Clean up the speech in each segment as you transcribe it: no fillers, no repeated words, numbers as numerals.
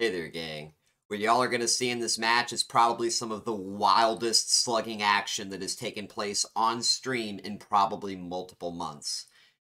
Hey there, gang. What y'all are going to see in this match is probably some of the wildest slugging action that has taken place on stream in probably multiple months.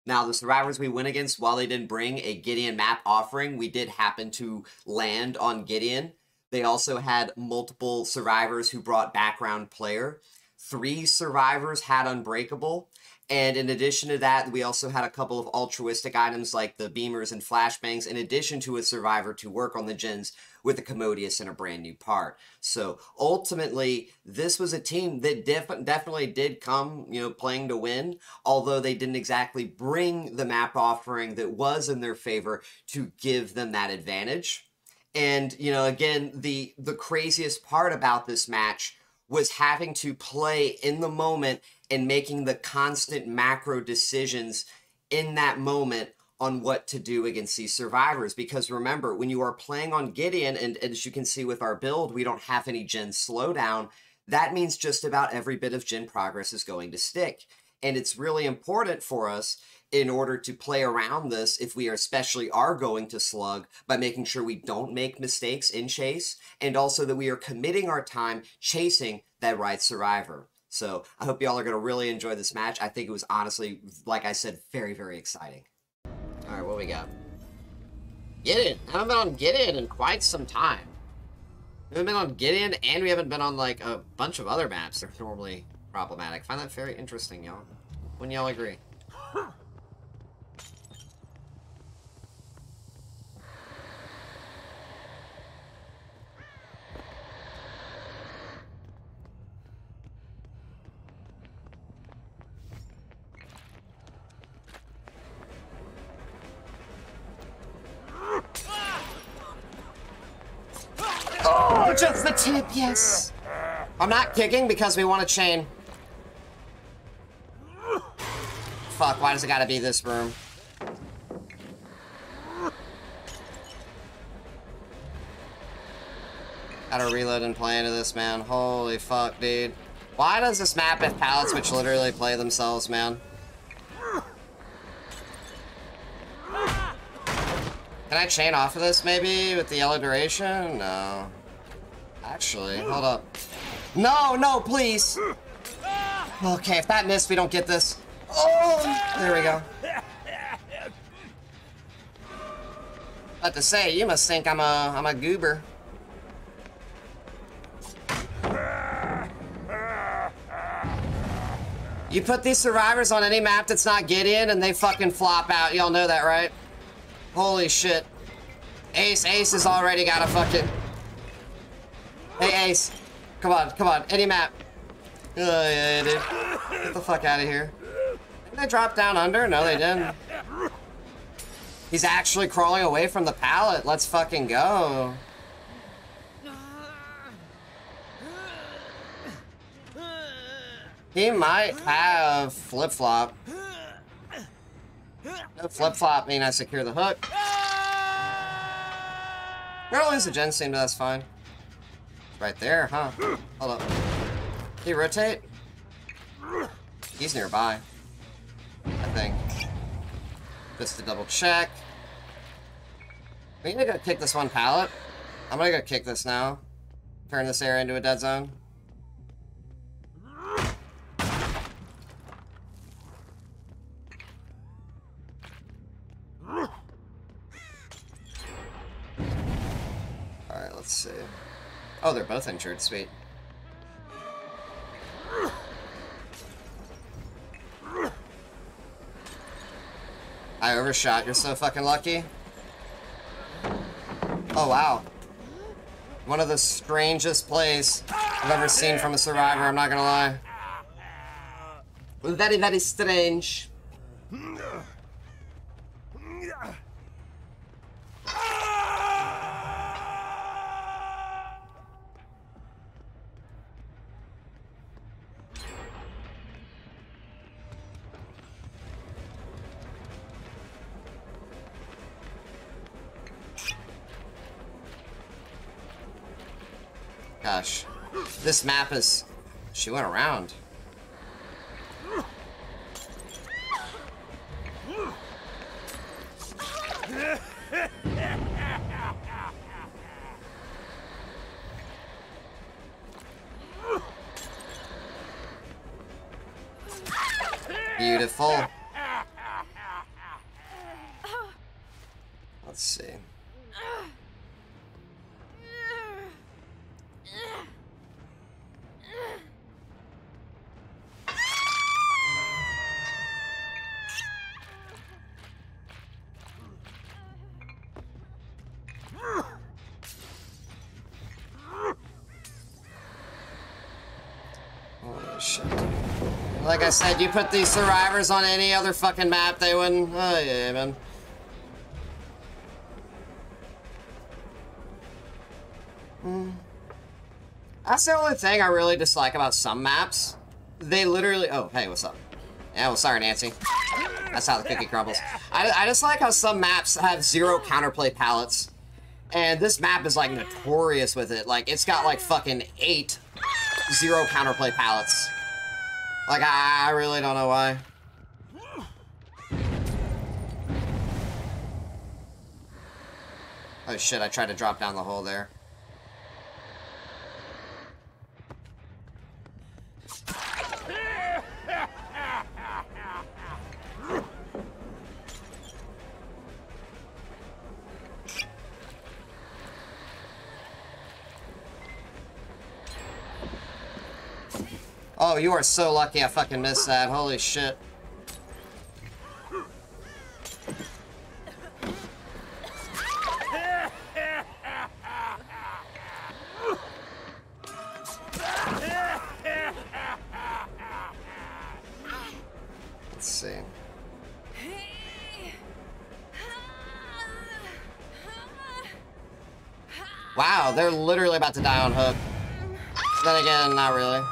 Now, the survivors we went against, while they didn't bring a Gideon map offering, we did happen to land on Gideon. They also had multiple survivors who brought background player. 3 survivors had Unbreakable. And in addition to that, we also had a couple of altruistic items like the beamers and flashbangs, in addition to a survivor to work on the gens with a Commodious and a brand new part. So ultimately, this was a team that definitely did come, playing to win, although they didn't exactly bring the map offering that was in their favor to give them that advantage. And, again, the craziest part about this match was having to play in the moment and making the constant macro decisions in that moment on what to do against these survivors. Because remember, when you are playing on Gideon, and as you can see with our build, we don't have any gen slowdown, that means just about every bit of gen progress is going to stick. And it's really important for us in order to play around this if we especially are going to slug, by making sure we don't make mistakes in chase, and also that we are committing our time chasing that right survivor. So I hope y'all are going to really enjoy this match. I think it was honestly, like I said, very, very exciting. All right, what we got? Gideon. I haven't been on Gideon in quite some time. We haven't been on Gideon, and we haven't been on, like, a bunch of other maps that are normally problematic. I find that very interesting, y'all. Wouldn't y'all agree? Oh, just the tip, yes. I'm not kicking because we want a chain. Fuck, why does it gotta be this room? Gotta reload and play into this, man. Holy fuck, dude. Why does this map have pallets which literally play themselves, man? Can I chain off of this, maybe, with the yellow duration? No. Actually, hold up. No, no, please! Okay, if that missed, we don't get this. Oh! There we go. About to say, you must think I'm a goober. You put these survivors on any map that's not Gideon and they fucking flop out. Y'all know that, right? Holy shit. Ace has already got a fucking... Hey, Ace. Come on. Any map. Oh, yeah, dude. Get the fuck out of here. Didn't they drop down under? No, they didn't. He's actually crawling away from the pallet. Let's fucking go. He might have flip-flop. No flip-flop mean I secure the hook. We're gonna lose the gen scene, but that's fine. Right there, huh? Hold up. Can he rotate? He's nearby, I think. Just to double check. We need to go kick this one pallet. I'm gonna go kick this now. Turn this area into a dead zone. Alright, let's see. Oh, they're both injured. Sweet. I overshot. You're so fucking lucky. Oh, wow. One of the strangest plays I've ever seen from a survivor, I'm not gonna lie. Very, very strange. Gosh, this map is... She went around. Beautiful. Let's see. Holy shit. Like I said, you put these survivors on any other fucking map, they wouldn't. Oh yeah, man. That's the only thing I really dislike about some maps. They literally. Oh, hey, what's up? Yeah, well, sorry, Nancy. That's how the cookie crumbles. I just like how some maps have 0 counterplay palettes. And this map is, like, notorious with it. Like, it's got, like, fucking 8 0 counterplay palettes. Like, I really don't know why. Oh, shit, I tried to drop down the hole there. Oh, you are so lucky I fucking missed that. Holy shit. Let's see. Wow, they're literally about to die on hook. Then again, not really.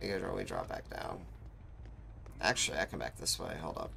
You guys really drop back down. Actually, I come back this way. Hold up.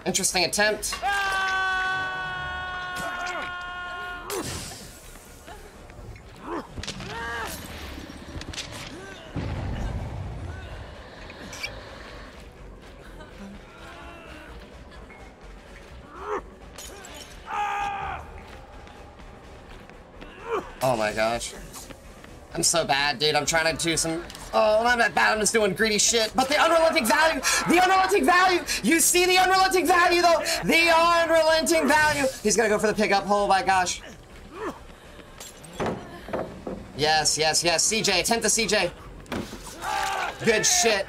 Interesting attempt. Oh my gosh. I'm so bad, dude. I'm trying to do some... Oh, I'm not bad. I'm just doing greedy shit. But the unrelenting value! The unrelenting value! You see the unrelenting value, though! The unrelenting value! He's gonna go for the pickup. Oh my gosh. Yes, yes, yes. CJ. Attempt to CJ. Good shit.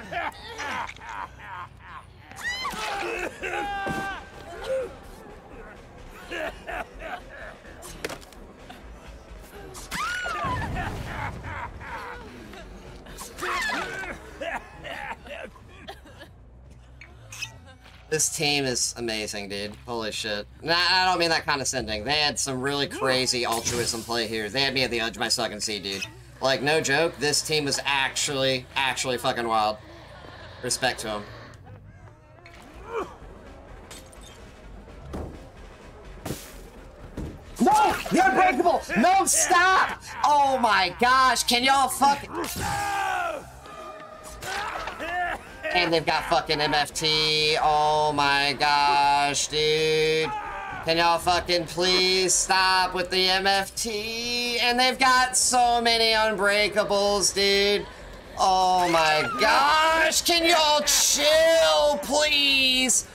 This team is amazing, dude. Holy shit. Nah, I don't mean that condescending. They had some really crazy altruism play here. They had me at the edge of my sucking seat, dude. Like, no joke, this team was actually fucking wild. Respect to them. No! The unbreakable! No, stop! Oh my gosh, can y'all fucking... And they've got fucking MFT. Oh my gosh, dude. Can y'all fucking please stop with the MFT? And they've got so many unbreakables, dude. Oh my gosh, can y'all chill, please?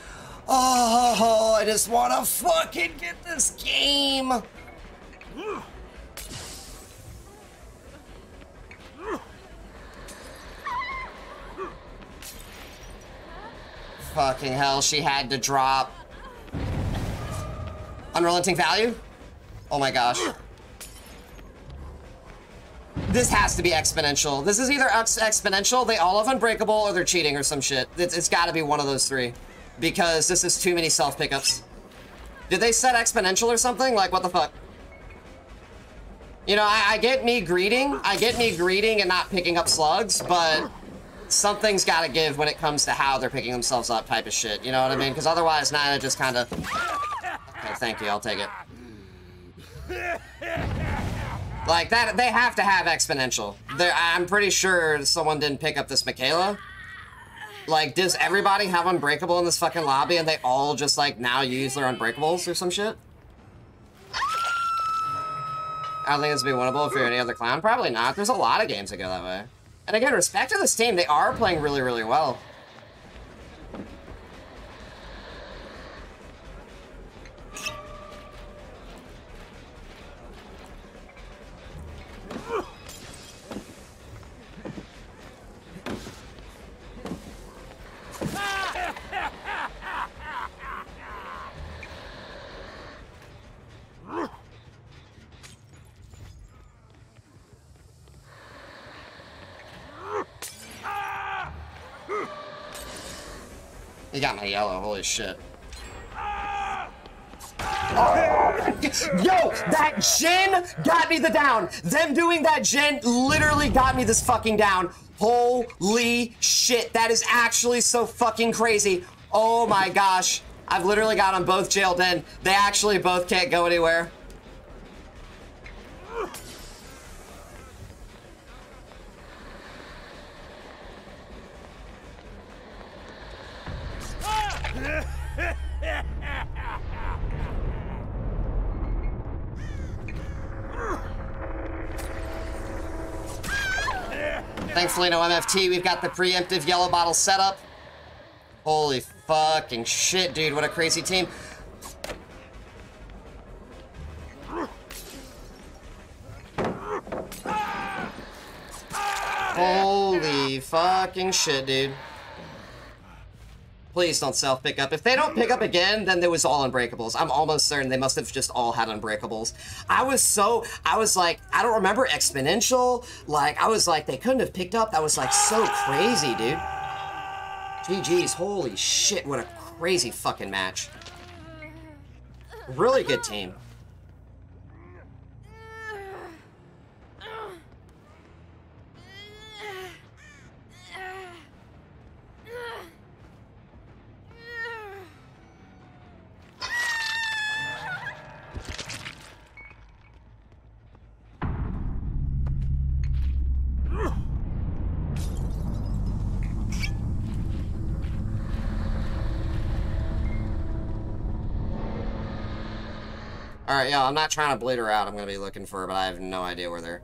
Oh, I just wanna fucking get this game. Fucking hell, she had to drop. Unrelenting value? Oh my gosh. This has to be exponential. This is either exponential, they all have unbreakable, or they're cheating or some shit. It's gotta be one of those three. Because this is too many self-pickups. Did they set exponential or something? Like, what the fuck? You know, I get me greeting. I get me greeting and not picking up slugs, but something's gotta give when it comes to how they're picking themselves up type of shit. You know what I mean? Because otherwise, nah, it just kind of... Okay, thank you, I'll take it. Like, that, they have to have exponential. I'm pretty sure someone didn't pick up this Michaela. Like, does everybody have unbreakable in this fucking lobby and they all just, like, now use their unbreakables or some shit? I don't think this would be winnable if you're any other clown. Probably not. There's a lot of games that go that way. And again, respect to this team. They are playing really, really well. He got my yellow, holy shit. Oh. Yo, that gen got me the down. Them doing that gen literally got me this fucking down. Holy shit, that is actually so fucking crazy. Oh my gosh. I've literally got them both jailed in. They actually both can't go anywhere. Thankfully, no MFT. We've got the preemptive yellow bottle setup. Holy fucking shit, dude. What a crazy team. Holy fucking shit, dude. Please don't self-pick up. If they don't pick up again, then there was all unbreakables. I'm almost certain they must have just all had unbreakables. I was like, I don't remember exponential. Like, I was like, they couldn't have picked up. That was like so crazy, dude. GG's, holy shit, what a crazy fucking match. Really good team. Alright, yeah, I'm not trying to bleed her out. I'm going to be looking for her, but I have no idea where they're...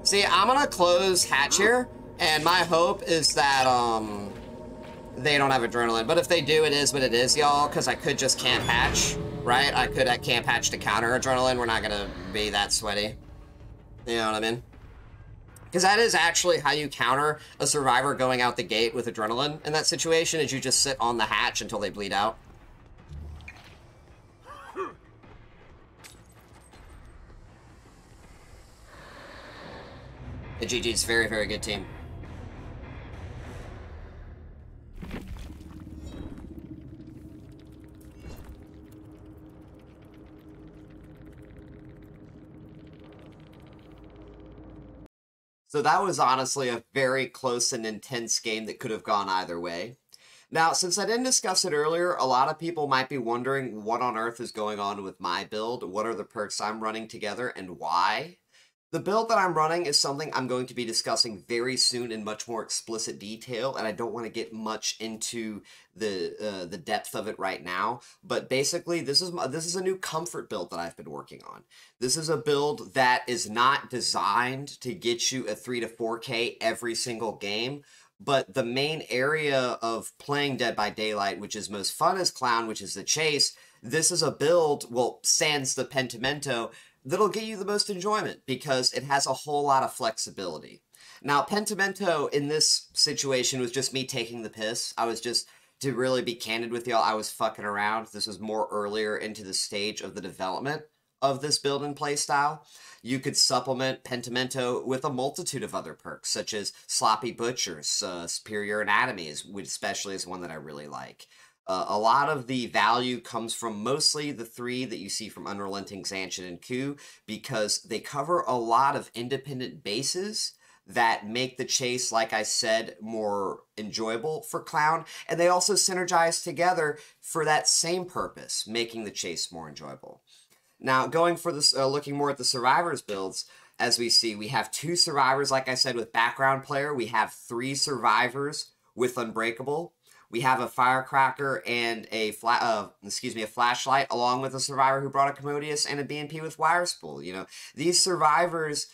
See, I'm going to close hatch here, and my hope is that, they don't have adrenaline. But if they do, it is what it is, y'all, because I could just camp hatch, right? I could camp hatch to counter adrenaline. We're not going to be that sweaty. You know what I mean? Because that is actually how you counter a survivor going out the gate with adrenaline in that situation, is you just sit on the hatch until they bleed out. The GG's very, very good team. So that was honestly a very close and intense game that could have gone either way. Now, since I didn't discuss it earlier, a lot of people might be wondering what on earth is going on with my build, what are the perks I'm running together, and why. The build that I'm running is something I'm going to be discussing very soon in much more explicit detail, and I don't want to get much into the depth of it right now. But basically, this is a new comfort build that I've been working on. This is a build that is not designed to get you a 3 to 4K every single game. But the main area of playing Dead by Daylight, which is most fun as Clown, which is the chase, this is a build, well, sans the Pentimento, that'll get you the most enjoyment because it has a whole lot of flexibility. Now, Pentimento in this situation was just me taking the piss. I was just, to really be candid with y'all, I was fucking around. This was more earlier into the stage of the development of this build and playstyle. You could supplement Pentimento with a multitude of other perks, such as Sloppy Butchers, Superior Anatomy, especially is one that I really like. A lot of the value comes from mostly the 3 that you see from Unrelenting, Zanchin, and Coup, because they cover a lot of independent bases that make the chase, like I said, more enjoyable for Clown, and they also synergize together for that same purpose, making the chase more enjoyable. Now, going for this, looking more at the Survivors builds, as we see, we have 2 Survivors, like I said, with Background Player. We have 3 Survivors with Unbreakable. We have a Firecracker and a Flashlight, along with a Survivor who brought a Commodious and a BNP with Wire Spool. You know, these Survivors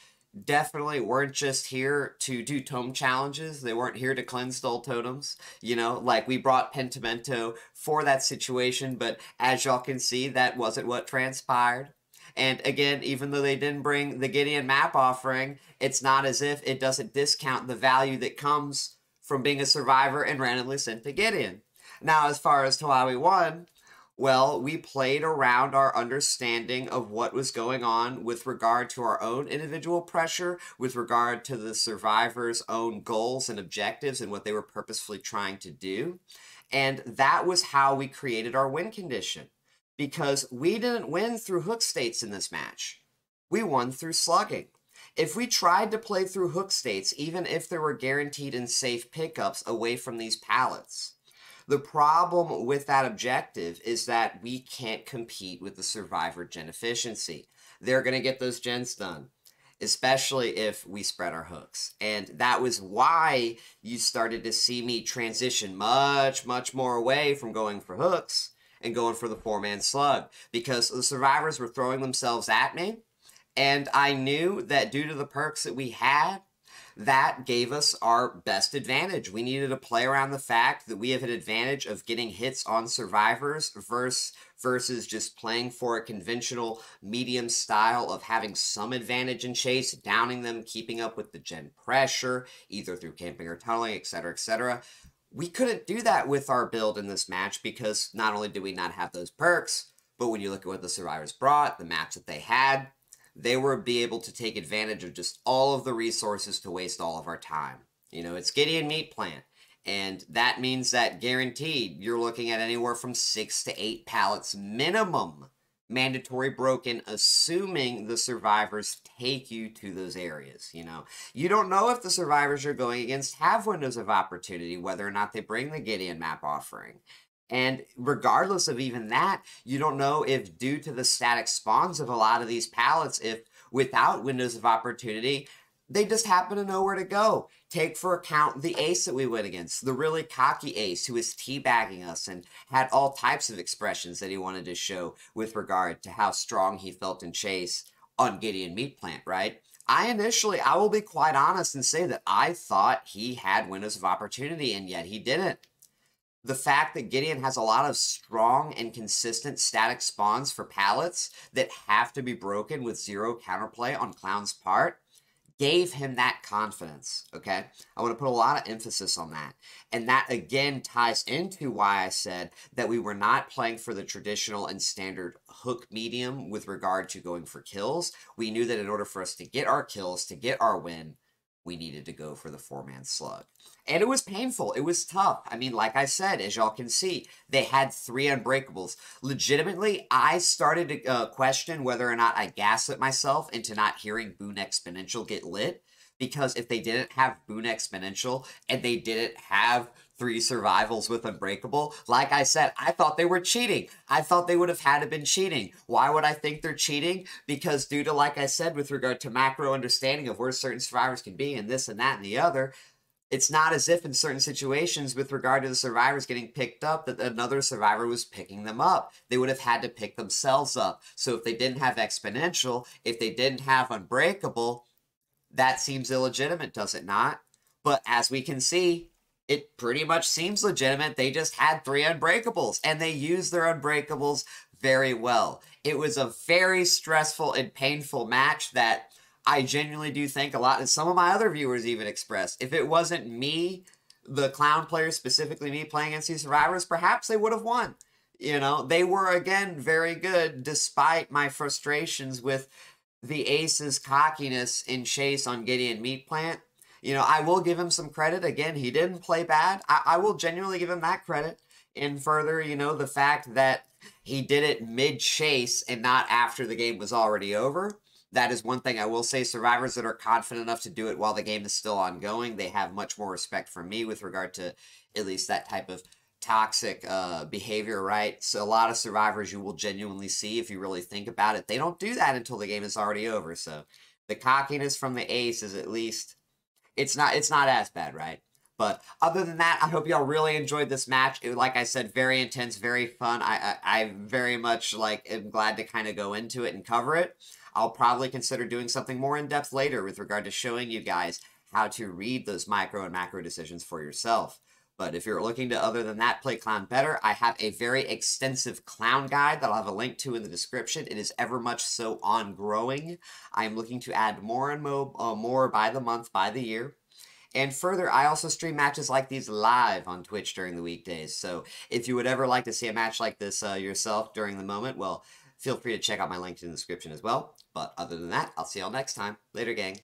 definitely weren't just here to do tome challenges. They weren't here to cleanse dull totems. You know, like we brought Pentimento for that situation, but as y'all can see, that wasn't what transpired. And again, even though they didn't bring the Gideon map offering, it's not as if it doesn't discount the value that comes from being a Survivor and randomly sent to Gideon. Now, as far as to why we won, well, we played around our understanding of what was going on with regard to our own individual pressure, with regard to the Survivors' own goals and objectives and what they were purposefully trying to do. And that was how we created our win condition. Because we didn't win through hook states in this match. We won through slugging. If we tried to play through hook states, even if there were guaranteed and safe pickups away from these pallets, the problem with that objective is that we can't compete with the Survivor gen efficiency. They're going to get those gens done, especially if we spread our hooks. And that was why you started to see me transition much, much more away from going for hooks and going for the 4-man slug, because the Survivors were throwing themselves at me. And I knew that due to the perks that we had, that gave us our best advantage. We needed to play around the fact that we have an advantage of getting hits on Survivors versus just playing for a conventional medium style of having some advantage in chase, downing them, keeping up with the gen pressure, either through camping or tunneling, etc., etc. We couldn't do that with our build in this match because not only did we not have those perks, but when you look at what the Survivors brought, the maps that they had, they would be able to take advantage of just all of the resources to waste all of our time. You know, it's Gideon Meat Plant, and that means that guaranteed you're looking at anywhere from 6 to 8 pallets minimum mandatory broken, assuming the Survivors take you to those areas. You know, you don't know if the Survivors you're going against have windows of opportunity, whether or not they bring the Gideon map offering. And regardless of even that, you don't know if due to the static spawns of a lot of these pallets, if without windows of opportunity, they just happen to know where to go. Take for account the ace that we went against, the really cocky ace who was teabagging us and had all types of expressions that he wanted to show with regard to how strong he felt in chase on Gideon Meat Plant, right? I will be quite honest and say that I thought he had windows of opportunity, and yet he didn't. The fact that Gideon has a lot of strong and consistent static spawns for pallets that have to be broken with 0 counterplay on Clown's part gave him that confidence, okay? I want to put a lot of emphasis on that. And that, again, ties into why I said that we were not playing for the traditional and standard hook medium with regard to going for kills. We knew that in order for us to get our kills, to get our win, we needed to go for the 4-man slug. And it was painful. It was tough. I mean, like I said, as y'all can see, they had 3 unbreakables. Legitimately, I started to question whether or not I gaslit myself into not hearing Boon Exponential get lit. Because if they didn't have Boon Exponential and they didn't have 3 survivals with Unbreakable. Like I said, I thought they were cheating. I thought they would have had to been cheating. Why would I think they're cheating? Because due to, like I said, with regard to macro understanding of where certain survivors can be and this and that and the other, it's not as if in certain situations with regard to the survivors getting picked up that another survivor was picking them up. They would have had to pick themselves up. So if they didn't have exponential, if they didn't have unbreakable, that seems illegitimate, does it not? But as we can see, it pretty much seems legitimate. They just had 3 unbreakables, and they used their unbreakables very well. It was a very stressful and painful match that I genuinely do think a lot, and some of my other viewers even expressed, if it wasn't me, the clown players, specifically me playing against these survivors, perhaps they would have won. You know, they were, again, very good, despite my frustrations with the Ace's cockiness in chase on Gideon Meat Plant. You know, I will give him some credit. Again, he didn't play bad. I will genuinely give him that credit. And further, you know, the fact that he did it mid-chase and not after the game was already over. That is one thing I will say. Survivors that are confident enough to do it while the game is still ongoing, they have much more respect for me with regard to at least that type of toxic behavior, right? So a lot of survivors you will genuinely see, if you really think about it, they don't do that until the game is already over. So the cockiness from the Ace is at least, it's not as bad, right? But other than that, I hope y'all really enjoyed this match. It, like I said, very intense, very fun. I very much am glad to kind of go into it and cover it. I'll probably consider doing something more in-depth later with regard to showing you guys how to read those micro and macro decisions for yourself. But if you're looking to, other than that, play Clown better, I have a very extensive Clown guide that I'll have a link to in the description. It is ever much so on-growing. I am looking to add more and more by the month, by the year. And further, I also stream matches like these live on Twitch during the weekdays. So if you would ever like to see a match like this yourself during the moment, well, feel free to check out my link in the description as well. But other than that, I'll see y'all next time. Later, gang.